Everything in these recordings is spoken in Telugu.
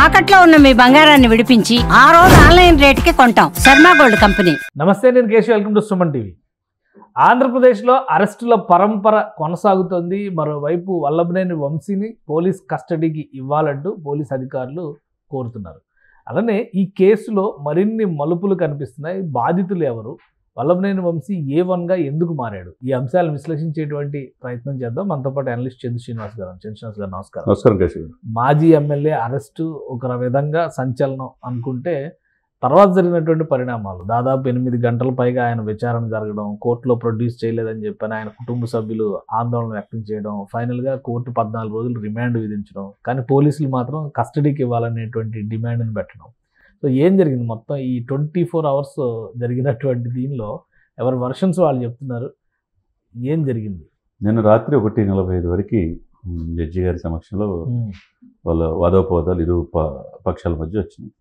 తాకట్లో ఉన్న మీ బంగారాన్ని విడిపించి ఆ రోజు ఆన్లైన్ రేటుకి కొంటాం. Sharma gold company. నమస్తే, నేను Keshav. Welcome to Suman TV. ఆంధ్రప్రదేశ్లో అరెస్టుల పరంపర కొనసాగుతోంది. మరోవైపు వల్లభనేని వంశీని పోలీస్ కస్టడీకి ఇవ్వాలంటూ పోలీస్ అధికారులు కోరుతున్నారు. అలానే ఈ కేసులో మరిన్ని మలుపులు కనిపిస్తున్నాయి. బాధితులు ఎవరు, వల్లభనేని వంశీ A1గా ఎందుకు మారాడు, ఈ అంశాలను విశ్లేషించేటువంటి ప్రయత్నం చేద్దాం. మనతో పాటు అనలిస్ట్ చంద్ర శ్రీనివాస్ గారు. చంద్ర శ్రీనివాస్ గారు నమస్కారం. నమస్కారం కేశవ్. మాజీ ఎమ్మెల్యే అరెస్టు ఒక విధంగా సంచలనం అనుకుంటే, తర్వాత జరిగినటువంటి పరిణామాలు, దాదాపు 8 గంటల పైగా ఆయన విచారణ జరగడం, కోర్టులో ప్రొడ్యూస్ చేయలేదని చెప్పని ఆయన కుటుంబ సభ్యులు ఆందోళన వ్యక్తం చేయడం, ఫైనల్గా కోర్టు 14 రోజులు రిమాండ్ విధించడం, కానీ పోలీసులు మాత్రం కస్టడీకి ఇవ్వాలనేటువంటి డిమాండ్ని పెట్టడం. సో ఏం జరిగింది మొత్తం ఈ 24 అవర్స్ జరిగినటువంటి దీనిలో? ఎవరి వర్షన్స్ వాళ్ళు చెప్తున్నారు, ఏం జరిగింది? నిన్న రాత్రి 1:45 వరకు జడ్జి గారి సమక్షంలో వాళ్ళ వాదోపవాదాలు ఇరు పక్షాల మధ్య వచ్చినాయి.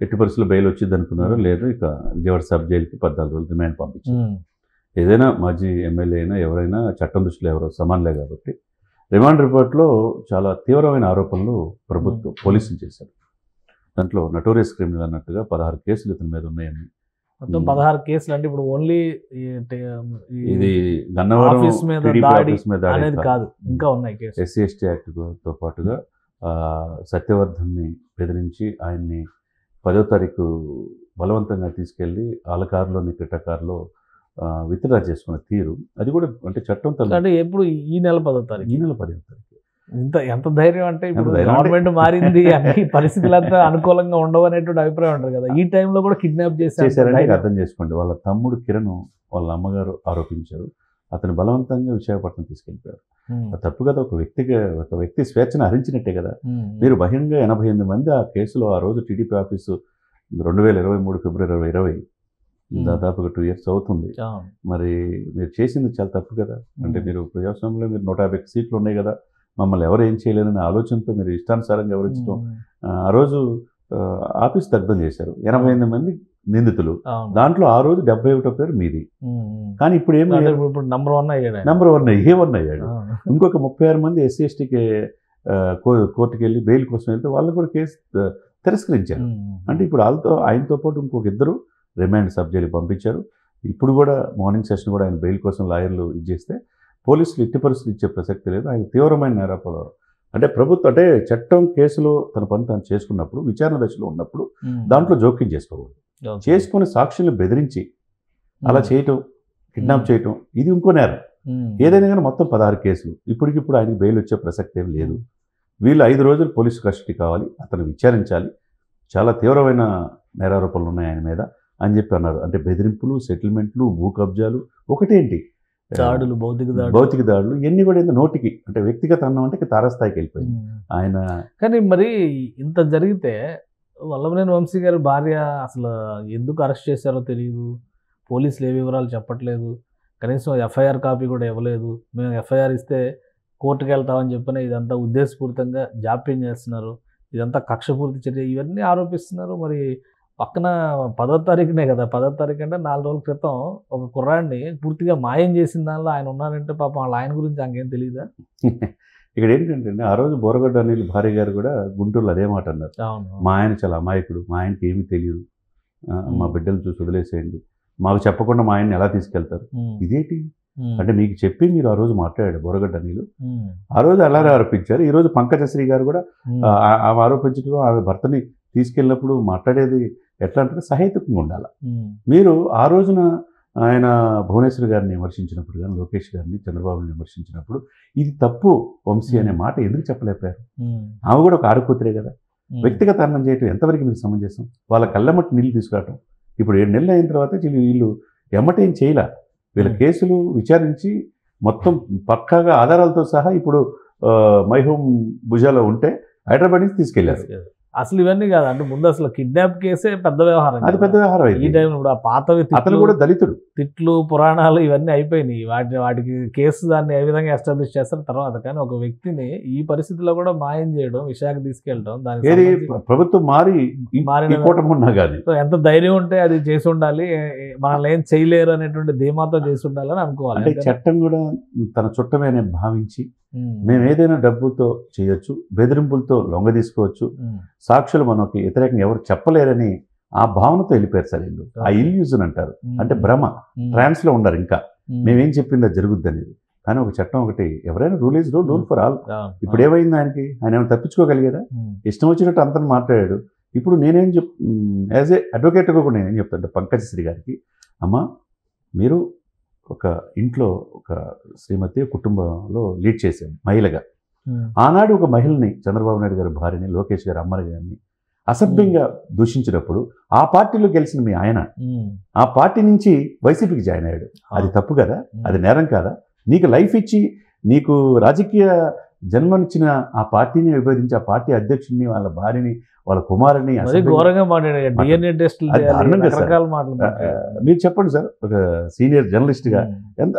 ఎట్టి పరిస్థితుల్లో బెయిల్ వచ్చింది అనుకున్నారు. లేదు, ఇక విజయవాడ సబ్ జైలుకి 14 రోజులు రిమాండ్ పంపించారు. ఏదైనా మాజీ ఎమ్మెల్యే అయినా ఎవరైనా చట్టం దృష్టిలో ఎవరో సమానలే కాబట్టి రిమాండ్ రిపోర్ట్లో చాలా తీవ్రమైన ఆరోపణలు ప్రభుత్వం పోలీసులు చేశారు. దాంట్లో నటోరియస్ క్రిమినల్ అన్నట్టుగా 16 కేసులు ఇతని మీద ఉన్నాయని. మొత్తం 16 కేసులు అంటే ఇప్పుడు ఓన్లీ ఇది గన్నవరం ఆఫీస్ మీద అనేది కాదు, ఇంకా ఉన్నాయి కేసులు. SC/ST యాక్ట్తో పాటుగా సత్యవర్ధన్ని బెదిరించి ఆయన్ని 10వ తారీఖు బలవంతంగా తీసుకెళ్ళి వాళ్ళ కారులోని క్రిటకారులో విత్డ్రా చేసుకున్న తీరు, అది కూడా అంటే చట్టం అంటే ఎప్పుడు ఈ నెల 10వ తారీఖు. ఈ నెల 10వ తారీఖు. ఎంత ధైర్యం అంటే ఇప్పుడు గవర్నమెంట్ మారింది, అన్ని పరిస్థితులంతా అనుకూలంగా ఉండవు అనేటువంటి అభిప్రాయం ఉంటుంది కదా. ఈ టైంలో కూడా కిడ్నాప్ చేశారంటే అర్థం చేసుకోండి. వాళ్ళ తమ్ముడు కిరణ్ వాళ్ళ అమ్మగారు ఆరోపించారు, అతను బలవంతంగా విశాఖపట్నం తీసుకెళ్ళిపోయారు. తప్పు కదా. ఒక వ్యక్తి స్వేచ్ఛను హరించినట్టే కదా. మీరు బహిరంగ 88 మంది ఆ కేసులో ఆ రోజు టీడీపీ ఆఫీసు 2023 ఫిబ్రవరి 20 దాదాపుగా 2 years అవుతుంది. మరి మీరు చేసింది చాలా తప్పు కదా. అంటే మీరు ప్రజాస్వామ్యంలో మీరు 150 సీట్లు ఉన్నాయి కదా, మమ్మల్ని ఎవరు ఏం చేయలేరనే ఆలోచనతో మీరు ఇష్టానుసారంగా వివరించడం. ఆ రోజు ఆఫీస్ దగ్ధం చేశారు. 88 మంది నిందితులు, దాంట్లో ఆ రోజు 71వ పేరు మీది. కానీ ఇప్పుడు ఏమైనా నంబర్ 1 అయ్యాడు. ఇంకొక 36 మంది SC/STకి కోర్టుకు వెళ్ళి బెయిల్ కోసం వెళ్తే వాళ్ళు కూడా కేసు తిరస్కరించారు. అంటే ఇప్పుడు ఆయనతో పాటు ఇంకొక 2 రిమాండ్ సబ్ జైలుకి పంపించారు. ఇప్పుడు కూడా మార్నింగ్ సెషన్ కూడా ఆయన బెయిల్ కోసం లాయర్లు ఇచ్చేస్తే పోలీసులు ఎట్టి పరిస్థితులు ఇచ్చే ప్రసక్తి లేదు. ఆయన తీవ్రమైన నేరాపాలు. అంటే ప్రభుత్వం అంటే చట్టం కేసులో తన పని తాను చేసుకున్నప్పుడు, విచారణ దశలో ఉన్నప్పుడు దాంట్లో జోక్యం చేసుకోకూడదు. చేసుకుని సాక్షుల్ని బెదిరించి అలా చేయటం, కిడ్నాప్ చేయటం, ఇది ఇంకో నేరం. ఏదైనా కానీ మొత్తం 16 కేసులు. ఇప్పటికిప్పుడు ఆయనకి బెయిల్ వచ్చే ప్రసక్తి ఏం లేదు. వీళ్ళు 5 రోజులు పోలీసు కస్టడీ కావాలి, అతను విచారించాలి. చాలా తీవ్రమైన నేరారోపణలు ఉన్నాయి ఆయన మీద అని చెప్పి అన్నారు. అంటే బెదిరింపులు, సెటిల్మెంట్లు, భూ కబ్జాలు, ఒకటేంటి దాడులు, భౌతిక దాడులు, ఇవన్నీ కూడా నోటికి అంటే వ్యక్తిగత అన్నం అంటే తారస్థాయికి వెళ్ళిపోయింది ఆయన. కానీ మరి ఇంత జరిగితే వల్లభనేని వంశీ గారి భార్య అసలు ఎందుకు అరెస్ట్ చేశారో తెలియదు. పోలీసులు ఏ వివరాలు చెప్పట్లేదు. కనీసం FIR కాపీ కూడా ఇవ్వలేదు. మేము FIR ఇస్తే కోర్టుకు వెళ్తామని చెప్పిన ఇదంతా ఉద్దేశపూరితంగా జాప్యం చేస్తున్నారు, ఇదంతా కక్షపూర్తి చర్య, ఇవన్నీ ఆరోపిస్తున్నారు. మరి పక్కన 10వ తారీఖునే కదా, 10వ తారీఖు అంటే 4 రోజుల క్రితం ఒక కుర్రాడిని పూర్తిగా మాయం చేసిన దానిలో ఆయన ఉన్నారంటే పాపం వాళ్ళ ఆయన గురించి నాకేం తెలియదా? ఇక్కడ ఏంటంటే ఆ రోజు బోరగడ్డ అనిల్ భార్య గారు కూడా గుంటూరులో అదే మాట అన్నారు. మా ఆయన చాలా అమాయకుడు, మా ఆయనకి ఏమీ తెలియదు, మా బిడ్డలు చూసి వదిలేసేయండి, మాకు చెప్పకుండా మా ఆయన్ని ఎలా తీసుకెళ్తారు. ఇదేంటి అంటే మీకు చెప్పి మీరు ఆ రోజు మాట్లాడాడు బోరగడ్డ అనిల్. ఆ రోజు అలాగే ఆరోపించారు. ఈ రోజు పంకజశ్రీ గారు కూడా ఆమె ఆరోపించడం, ఆమె భర్తని తీసుకెళ్ళినప్పుడు మాట్లాడేది ఎట్లా అంటే సహేతుకంగా ఉండాలి. మీరు ఆ రోజున ఆయన భువనేశ్వర్ గారిని విమర్శించినప్పుడు కానీ, లోకేష్ గారిని, చంద్రబాబుని విమర్శించినప్పుడు ఇది తప్పు వంశీ అనే మాట ఎందుకు చెప్పలేపారు? ఆమె కూడా ఒక ఆడకూతురే కదా. వ్యక్తిగత అన్నం చేయటం ఎంతవరకు మీకు సమంజసం? వాళ్ళ కళ్ళమట్టి నీళ్ళు తీసుకురావటం. ఇప్పుడు 7 నెలలు అయిన తర్వాత వీళ్ళు ఎమ్మటేం చేయలే. వీళ్ళ కేసులు విచారించి మొత్తం పక్కాగా ఆధారాలతో సహా ఇప్పుడు మై హోమ్ భుజాలో ఉంటే హైదరాబాద్ నుంచి తీసుకెళ్లారు. అసలు ఇవన్నీ కాదు అంటే ముందు అసలు కిడ్నాప్ కేసే పెద్ద వ్యవహారం. అది పెద్ద వ్యవహారం. ఈ టైం ఇప్పుడు ఆ పాతవి అతను కూడా దళితుడు, తిట్లు, పురాణాలు ఇవన్నీ అయిపోయినాయి. వాటికి కేసు దాన్ని ఏ విధంగా ఎస్టాబ్లిష్ చేస్తారు తర్వాత. కానీ ఒక వ్యక్తిని ఈ పరిస్థితిలో కూడా మాయం చేయడం, విశాఖ తీసుకెళ్ళడం, దానికి ప్రభుత్వం ఎంత ధైర్యం ఉంటే అది చేసి ఉండాలి. మనల్ని ఏం చేయలేరు అనేటువంటి ధీమాతో చేసి ఉండాలని అనుకోవాలి. అంటే చట్టం కూడా తన చుట్టమే భావించి మేము ఏదైనా డబ్బుతో చేయొచ్చు, బెదిరింపులతో లొంగ తీసుకోవచ్చు, సాక్షులు మనకి వ్యతిరేకంగా ఎవరు చెప్పలేరని ఆ భావనతో వెళ్ళిపోయారు సార్ వీళ్ళు. ఆ ఇల్యూజన్ అంటారు, అంటే భ్రమ, ట్రాన్స్లో ఉన్నారు. ఇంకా మేమేం చెప్పిందో జరుగుద్ది అనేది. కానీ ఒక చట్టం ఒకటి, ఎవరైనా rule is rule for all. ఇప్పుడు ఏమైంది ఆయనకి? ఆయన ఏమైనా తప్పించుకోగలిగాడా? ఇష్టం వచ్చినట్టు అంతని మాట్లాడాడు. ఇప్పుడు నేనేం యాజ్ ఏ అడ్వకేట్గా కూడా నేనేం చెప్తాను పంకజ్ శ్రీ గారికి, అమ్మ మీరు ఒక ఇంట్లో ఒక శ్రీమతి కుటుంబంలో లీడ్ చేశాను మహిళగా. ఆనాడు ఒక మహిళని, చంద్రబాబు నాయుడు గారి భార్యని, లోకేష్ గారి అమ్మని గారిని అసభ్యంగా దూషించినప్పుడు ఆ పార్టీలో గెలిచిన మీ ఆయన ఆ పార్టీ నుంచి వైసీపీకి జాయిన్ అయ్యాడు. అది తప్పు కదా? అది నేరం కాదా? నీకు లైఫ్ ఇచ్చి నీకు రాజకీయ జన్మనిచ్చిన ఆ పార్టీని విభేదించి ఆ పార్టీ అధ్యక్షుడిని, వాళ్ళ భార్యని, వాళ్ళ కుమారుని ఘోరంగా మాట్లాడాడు. DNA టెస్టులు మీరు చెప్పండి సార్, ఒక సీనియర్ జర్నలిస్ట్ గా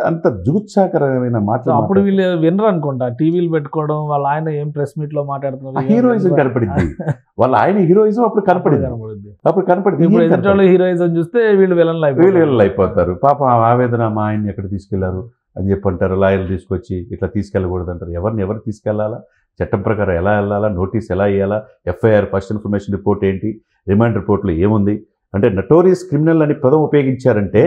అంత జుగుత్సాకరమైన మాటలు. అప్పుడు వీళ్ళు వినరు అనుకుంటా, టీవీలు పెట్టుకోవడం, వాళ్ళ ఆయన ఏం ప్రెస్ మీట్ లో మాట్లాడుతున్నారు, హీరోయిజం కనపడింది. వాళ్ళ ఆయన హీరోయిజం అప్పుడు కనపడింది. ఇప్పుడు ఎదుటి హీరోయిజం చూస్తే వీళ్ళు విలన్లు అయిపోతారు. పాప ఆవేదన, మా ఆయన్ని ఎక్కడ తీసుకెళ్లారు అని చెప్పి అంటారు. లాయర్లు తీసుకొచ్చి ఇట్లా తీసుకెళ్ళకూడదు అంటారు. ఎవరు తీసుకెళ్లాలా, చట్టం ప్రకారం ఎలా వెళ్ళాలా, నోటీస్ ఎలా ఇవ్వాలా, ఎఫ్ఐఆర్ ఫస్ట్ ఇన్ఫర్మేషన్ రిపోర్ట్ ఏంటి, రిమాండ్ రిపోర్ట్లో ఏముంది అంటే, నటోరియస్ క్రిమినల్ అని పదం ఉపయోగించారంటే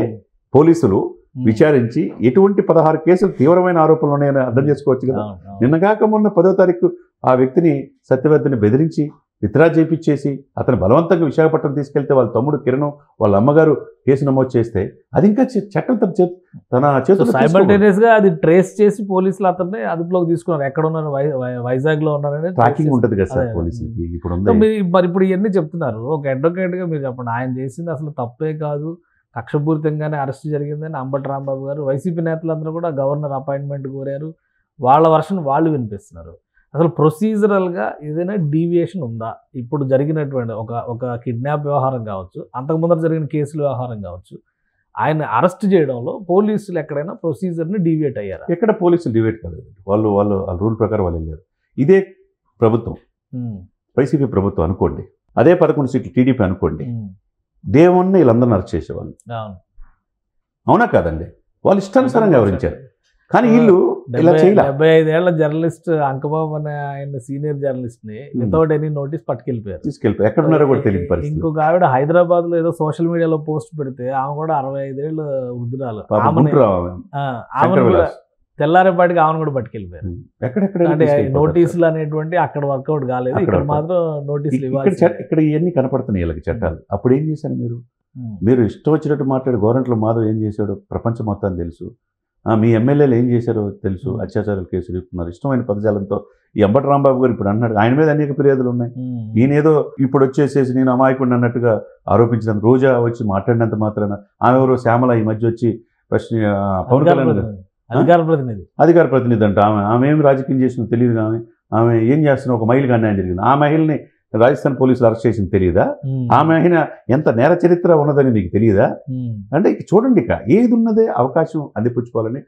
పోలీసులు విచారించి ఎటువంటి 16 కేసులు తీవ్రమైన ఆరోపణలు ఉన్నాయని అర్థం చేసుకోవచ్చు కదా. నిన్నగాక మొన్న 10వ తారీఖు ఆ వ్యక్తిని, సత్యవర్ధిని బెదిరించి విత్డ్రా చేయించేసి అతను బలవంతంగా విశాఖపట్నం తీసుకెళ్తే వాళ్ళ తమ్ముడు కిరణ్, వాళ్ళ అమ్మగారు కేసు నమోదు చేస్తే అది ఇంకా చట్టం తన చేతుల్లో సైమల్టేనియస్ గా అది ట్రేస్ చేసి పోలీసులు అతన్ని అదుపులోకి తీసుకున్నారు. ఎక్కడ ఉన్నారు, వైజాగ్ లో ఉన్నారని ట్రాకింగ్ ఉంటుంది కదా సార్ పోలీసులకి. ఇప్పుడు మరి ఇప్పుడు ఇవన్నీ చెప్తున్నారు. ఒక అడ్వకేట్ గా మీరు చెప్పండి, ఆయన చేసింది అసలు తప్పే కాదు, కక్షపూరితంగానే అరెస్ట్ జరిగిందని అంబటి రాంబాబు గారు, వైసీపీ నేతలందరూ కూడా గవర్నర్ అపాయింట్మెంట్ కోరారు. వాళ్ళ వర్షన్ వాళ్ళు వినిపిస్తున్నారు. అసలు ప్రొసీజరల్గా ఏదైనా డీవియేషన్ ఉందా? ఇప్పుడు జరిగినటువంటి ఒక కిడ్నాప్ వ్యవహారం కావచ్చు, అంతకుముందర జరిగిన కేసుల వ్యవహారం కావచ్చు, ఆయన అరెస్ట్ చేయడంలో పోలీసులు ఎక్కడైనా ప్రొసీజర్ని డీవియేట్ అయ్యారా? ఎక్కడ పోలీసులు డీవియేట్ కాలేదు. వాళ్ళు రూల్ ప్రకారం వాళ్ళు వెళ్ళారు. ఇదే ప్రభుత్వం, వైసీపీ ప్రభుత్వం అనుకోండి, అదే 11 సీట్లు టీడీపీ అనుకోండి, దేవుణ్ణి వీళ్ళందరినీ అరెస్ట్ చేసేవాళ్ళు. అవునా కాదండి? వాళ్ళు ఇష్టానుసారంగా వివరించారు. కానీ వీళ్ళు 75 ఏళ్ల జర్నలిస్ట్ అంకబాబు అనే ఆయన సీనియర్ జర్నలిస్ట్ ని వితౌట్ ఎనీ నోటీస్ తీసుకెళ్ళిపోయారు. ఎక్కడ ఉన్నారో కూడా తెలియదు పరిస్థితి. ఇంకొక ఆవిడ హైదరాబాద్ లో ఏదో సోషల్ మీడియాలో పోస్ట్ పెడితే ఆమె కూడా 65 ఏళ్ళు వృద్ధురాలు, ఆమె కూడా తెల్లారేపాటికి ఆమెను కూడా పట్టుకెళ్ళిపోయారు. అంటే నోటీసులు అనేటువంటి అక్కడ వర్కౌట్ కాలేదు, ఇక్కడ మాత్రం నోటీసులు ఇవ్వాలి. ఇక్కడ ఇవన్నీ కనపడుతున్నాయి వీళ్ళకి చట్టాలు. అప్పుడు ఏం చేశారు మీరు ఇష్టం వచ్చినట్టు మాట్లాడి గోరంట్ల మాధవ్ ఏం చేశాడో ప్రపంచం మొత్తం తెలుసు. మీ ఎమ్మెల్యేలు ఏం చేశారో తెలుసు. అత్యాచారాల కేసులు ఇస్తున్నారు ఇష్టమైన పదజాలంతో. ఈ అంబటి రాంబాబు గారు ఇప్పుడు అన్నాడు, ఆయన మీద అనేక ఫిర్యాదులు ఉన్నాయి. ఈయన ఏదో ఇప్పుడు వచ్చేసేసి నేను అమాయకుడిని అన్నట్టుగా ఆరోపించినంత, రోజా వచ్చి మాట్లాడినంత మాత్రాన ఆమె ఎవరో శ్యామల ఈ మధ్య వచ్చి పవన్ కళ్యాణ్ అధికార ప్రతినిధి అంట. ఆమె ఏం రాజకీయం చేసినా తెలియదు. ఆమె ఏం చేస్తున్నా ఒక మహిళగా అన్యాయం జరిగింది. ఆ మహిళని రాజస్థాన్ పోలీసులు అరెస్ట్ చేసింది తెలియదా? ఆమె అయినా ఎంత నేర చరిత్ర ఉన్నదని మీకు తెలియదా? అంటే చూడండి, ఇక ఏది ఉన్నదే అవకాశం అందిపుచ్చుకోవాలని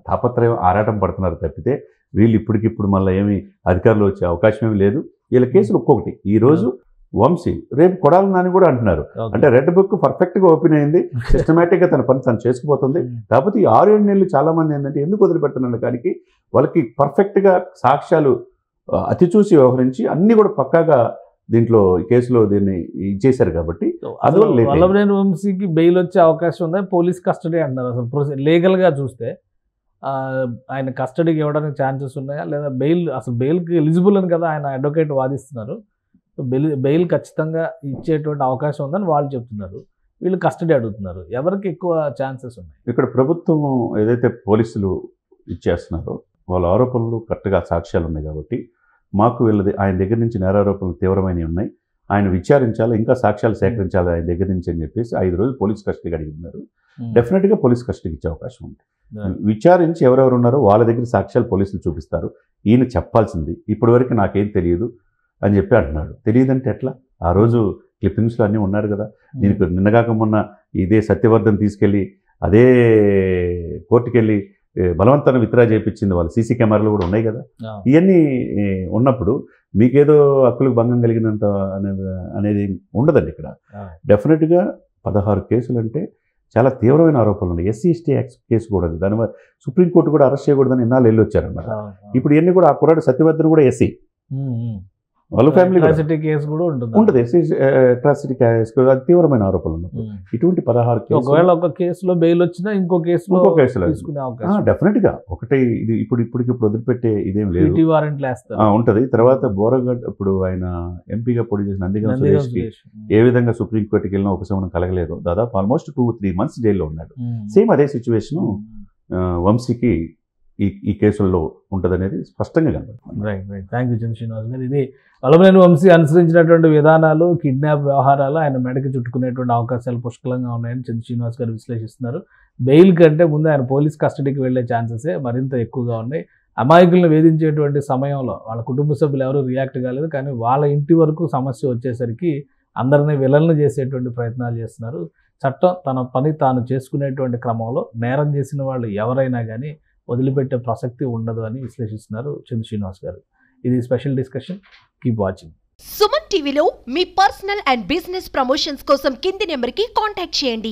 తాపత్రయం ఆరాటం పడుతున్నారు తప్పితే వీళ్ళు ఇప్పటికిప్పుడు మళ్ళీ ఏమి అధికారులు వచ్చే అవకాశం ఏమి లేదు. వీళ్ళ కేసులు ఒక్కొక్కటి. ఈరోజు వంశీ, రేపు కొడాలి నాని కూడా అంటున్నారు. అంటే రెడ్ బుక్ పర్ఫెక్ట్గా ఓపెన్ అయింది, సిస్టమేటిక్గా తన పని తను చేసుకుపోతుంది. కాకపోతే ఈ 6-7 నెలలు చాలామంది ఏంటంటే ఎందుకు వదిలిపెడుతున్నారు దానికి, వాళ్ళకి పర్ఫెక్ట్గా సాక్ష్యాలు అతిచూసి వ్యవహరించి అన్నీ కూడా పక్కాగా దీంట్లో కేసులో దీన్ని ఇచ్చేశారు కాబట్టి వల్లభనేని వంశీకి బెయిల్ వచ్చే అవకాశం ఉందా? పోలీస్ కస్టడీ అంటున్నారు. అసలు లీగల్గా చూస్తే ఆయన కస్టడీకి ఇవ్వడానికి ఛాన్సెస్ ఉన్నాయా లేదా? అసలు బెయిల్కి ఎలిజిబుల్ అని కదా ఆయన అడ్వకేట్ వాదిస్తున్నారు. బెయిల్ ఖచ్చితంగా ఇచ్చేటువంటి అవకాశం ఉందని వాళ్ళు చెప్తున్నారు. వీళ్ళు కస్టడీ అడుగుతున్నారు. ఎవరికి ఎక్కువ ఛాన్సెస్ ఉన్నాయి? ఇక్కడ ప్రభుత్వం ఏదైతే పోలీసులు ఇచ్చేస్తున్నారో వాళ్ళ ఆరోపణలు కరెక్ట్గా సాక్ష్యాలు ఉన్నాయి కాబట్టి మాకు వీళ్ళది ఆయన దగ్గర నుంచి నేరారోపణలు తీవ్రమైనవి ఉన్నాయి, ఆయన విచారించాలి, ఇంకా సాక్ష్యాలు సేకరించాలి ఆయన దగ్గర నుంచి అని చెప్పేసి 5 రోజులు పోలీస్ కస్టడీకి అడిగినారు. డెఫినెట్గా పోలీస్ కస్టడీకి ఇచ్చే అవకాశం ఉంది. విచారించి ఎవరెవరు ఉన్నారో వాళ్ళ దగ్గర సాక్ష్యాలు పోలీసులు చూపిస్తారు. ఈయన చెప్పాల్సింది ఇప్పటివరకు నాకేం తెలియదు అని చెప్పి అంటున్నాడు. తెలియదంటే ఎట్లా? ఆ రోజు క్లిప్పింగ్స్లో అన్నీ ఉన్నారు కదా. దీనికి నిన్నగాక మొన్న ఇదే సత్యవర్ధన్ తీసుకెళ్ళి అదే కోర్టుకెళ్ళి బలవంతాన్ని విత్డ్రా చేయించింది వాళ్ళు. సీసీ కెమెరాలు కూడా ఉన్నాయి కదా. ఇవన్నీ ఉన్నప్పుడు మీకేదో హక్కులకు భంగం కలిగినంత అనేది ఉండదండి ఇక్కడ. డెఫినెట్గా 16 కేసులు అంటే చాలా తీవ్రమైన ఆరోపణలు ఉన్నాయి. ఎస్సీ ఎస్టీ యాక్ట్ కేసు కూడా ఉంది. దానివల్ల సుప్రీంకోర్టు కూడా అరెస్ట్ చేయకూడదని ఎన్నాళ్ళు వెళ్ళి వచ్చారన్నమాట. ఇప్పుడు ఇవన్నీ కూడా ఆ కుర్రాడు సత్యవర్ధన్ కూడా ఎస్సీ, వాళ్ళ ఫ్యామిలీ కేసు కూడా ఉంటుంది. ఎస్సీ అట్రాసిటీ కేసు అది తీవ్రమైన ఆరోపణలు ఉన్నప్పుడు ఇటువంటి 16 ఒకవేళ ఒక కేసులో బెయిల్ వచ్చినా ఇంకో కేసులో తీసుకునే అవకాశం డెఫినెట్ గా ఒకటే. ఇది ఇప్పుడు వదిలిపెట్టే ఇదేం లేదు, వారెంట్ ఉంటది. తర్వాత బోరగడ్ ఇప్పుడు ఆయన ఎంపీగా పోటీ చేసిన నందిగం సురేష్కి ఏ విధంగా సుప్రీంకోర్టుకి వెళ్ళినా ఉపశమనం కలగలేదు. దాదాపు ఆల్మోస్ట్ 2-3 months జైల్లో ఉన్నాడు. సేమ్ అదే సిచ్యువేషన్ వంశీకి ఈ కేసుల్లో ఉంటదనేది స్పష్టంగా కనబడుతుంది. రైట్. థ్యాంక్ యూ చంద్ర శ్రీనివాస్ గారు. ఇది వల్లభనేని వంశీ అనుసరించినటువంటి విధానాలు, కిడ్నాప్ వ్యవహారాలు ఆయన మెడకి చుట్టుకునేటువంటి అవకాశాలు పుష్కలంగా ఉన్నాయని చంద్ర శ్రీనివాస్ గారు విశ్లేషిస్తున్నారు. బెయిల్ కంటే ముందు ఆయన పోలీస్ కస్టడీకి వెళ్లే ఛాన్సెసే మరింత ఎక్కువగా ఉన్నాయి. అమాయకులను వేధించేటువంటి సమయంలో వాళ్ళ కుటుంబ సభ్యులు ఎవరు రియాక్ట్ కాలేదు, కానీ వాళ్ళ ఇంటి వరకు సమస్య వచ్చేసరికి అందరినీ విలన్లు చేసేటువంటి ప్రయత్నాలు చేస్తున్నారు. చట్టం తన పని తాను చేసుకునేటువంటి క్రమంలో నేరం చేసిన వాళ్ళు ఎవరైనా కానీ వదిలిపెట్టే ప్రసక్తి ఉండదు అని విశ్లేషిస్తున్నారు చంద్ర శ్రీనివాస్ గారు. ఇది special discussion. Keep watching. Suman టీవీలో మీ పర్సనల్ అండ్ బిజినెస్ ప్రమోషన్స్ కోసం కింది నెంబర్కి కాంటాక్ట్ చేయండి.